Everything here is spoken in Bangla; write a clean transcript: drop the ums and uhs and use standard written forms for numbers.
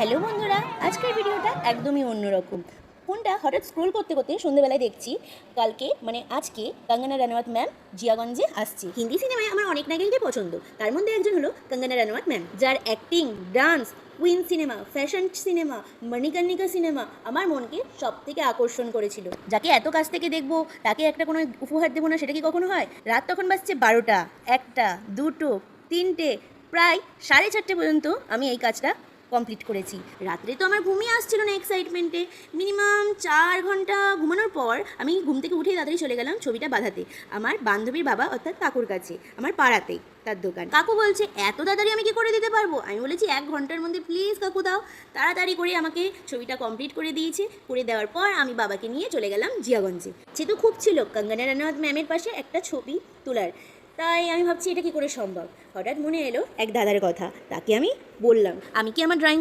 হ্যালো বন্ধুরা, আজকের ভিডিওটা একদমই অন্যরকম। ফোনটা হঠাৎ স্ক্রোল করতে করতে সন্ধ্যেবেলায় দেখছি কালকে মানে আজকে কঙ্গনা রানাওয়াত ম্যাম জিয়াগঞ্জে আসছে। হিন্দি সিনেমায় আমার অনেক নায়িকাকে পছন্দ, তার মধ্যে একজন হলো কঙ্গনা রানাওয়াত ম্যাম, যার acting, dance, queen cinema, fashion cinema, Manikarnika cinema আমার মনকে সব থেকে আকর্ষণ করেছিল। যাকে এত কাছ থেকে দেখবো তাকে একটা কোনো উপহার দেবো না, সেটা কি কখনো হয়? রাত তখন বাজছে 12টা, 1টা, 2টো, 3টে, প্রায় 4:30 পর্যন্ত আমি এই কাজটা কমপ্লিট করেছি। রাত্রে তো আমার ঘুমিয়ে আসছিল না এক্সাইটমেন্টে। মিনিমাম 4 ঘন্টা ঘুমানোর পর আমি ঘুম থেকে উঠেই তাড়াতাড়ি চলে গেলাম ছবিটা বাঁধাতে আমার বান্ধবীর বাবা অর্থাৎ কাকুর কাছে, আমার পাড়াতেই তার দোকান। কাকু বলছে এত তাড়াতাড়ি আমি কি করে দিতে পারবো? আমি বলেছি 1 ঘন্টার মধ্যে প্লিজ কাকু দাও। তাড়াতাড়ি করে আমাকে ছবিটা কমপ্লিট করে দিয়েছে। করে দেওয়ার পর আমি বাবাকে নিয়ে চলে গেলাম জিয়াগঞ্জে। যেহেতু খুব ছিল কঙ্গনা রানাওয়াত ম্যামের পাশে একটা ছবি তোলার, তাই আমি ভাবছি এটা কি করে সম্ভব। হঠাৎ মনে এলো এক দাদার কথা, তাকে আমি বললাম আমি কি আমার ড্রয়িং